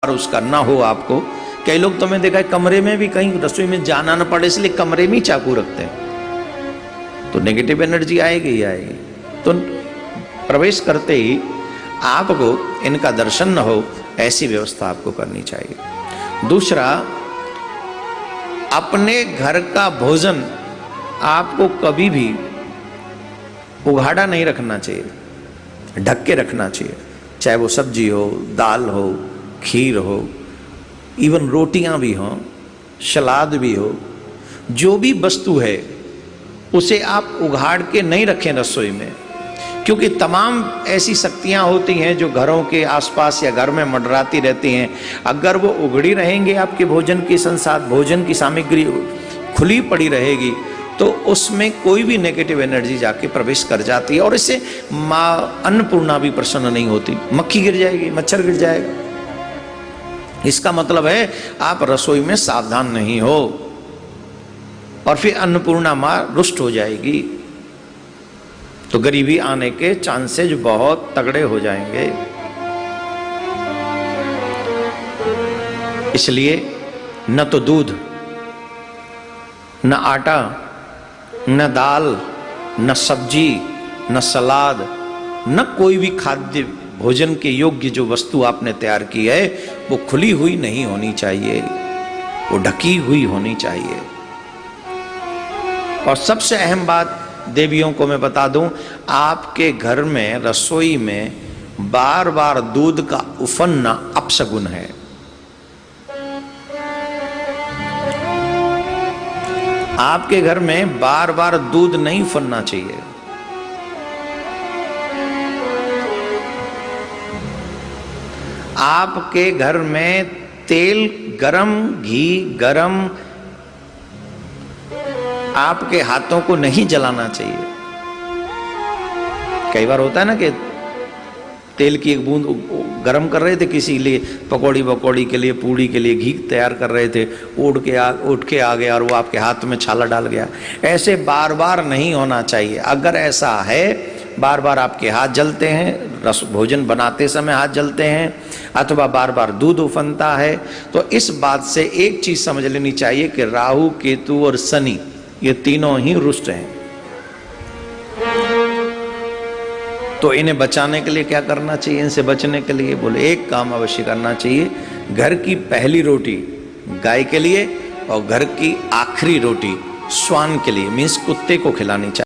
और उसका ना हो आपको। कई लोग तो मैं देखा है कमरे में भी कहीं रसोई में जाना ना पड़े इसलिए कमरे में ही चाकू रखते हैं, तो नेगेटिव एनर्जी आएगी ही आएगी। तो प्रवेश करते ही आपको इनका दर्शन न हो ऐसी व्यवस्था आपको करनी चाहिए। दूसरा, अपने घर का भोजन आपको कभी भी उघाड़ा नहीं रखना चाहिए, ढक के रखना चाहिए। चाहे वो सब्जी हो, दाल हो, खीर हो, इवन रोटियां भी हों, सलाद भी हो, जो भी वस्तु है उसे आप उघाड़ के नहीं रखें रसोई में, क्योंकि तमाम ऐसी शक्तियां होती हैं जो घरों के आसपास या घर में मंडराती रहती हैं। अगर वो उघड़ी रहेंगे, आपके भोजन की भोजन की सामग्री खुली पड़ी रहेगी तो उसमें कोई भी नेगेटिव एनर्जी जाके प्रवेश कर जाती है और इससे माँ अन्नपूर्णा भी प्रसन्न नहीं होती, मक्खी गिर जाएगी, मच्छर गिर जाएगा। इसका मतलब है आप रसोई में सावधान नहीं हो और फिर अन्नपूर्णा माँ रुष्ट हो जाएगी, तो गरीबी आने के चांसेज बहुत तगड़े हो जाएंगे। इसलिए न तो दूध, न आटा, न दाल, न सब्जी, न सलाद, न कोई भी खाद्य भोजन के योग्य जो वस्तु आपने तैयार की है वो खुली हुई नहीं होनी चाहिए, वो ढकी हुई होनी चाहिए। और सबसे अहम बात देवियों को मैं बता दूं, आपके घर में रसोई में बार बार दूध का उफनना अपशगुन है। आपके घर में बार बार दूध नहीं उफनना चाहिए। आपके घर में तेल गरम, घी गरम आपके हाथों को नहीं जलाना चाहिए। कई बार होता है ना कि तेल की एक बूंद गरम कर रहे थे किसी लिए, पकौड़ी के लिए, पूड़ी के लिए घी तैयार कर रहे थे, उठ के आ गया और वो आपके हाथ में छाला डाल गया। ऐसे बार बार नहीं होना चाहिए। अगर ऐसा है, बार बार आपके हाथ जलते हैं, भोजन बनाते समय हाथ जलते हैं, अथवा बार बार दूध उफनता है, तो इस बात से एक चीज समझ लेनी चाहिए कि राहु, केतु और शनि ये तीनों ही रुष्ट हैं। तो इन्हें बचाने के लिए क्या करना चाहिए? इनसे बचने के लिए बोले एक काम अवश्य करना चाहिए, घर की पहली रोटी गाय के लिए और घर की आखिरी रोटी श्वान के लिए, मीन्स कुत्ते को खिलानी चाहिए।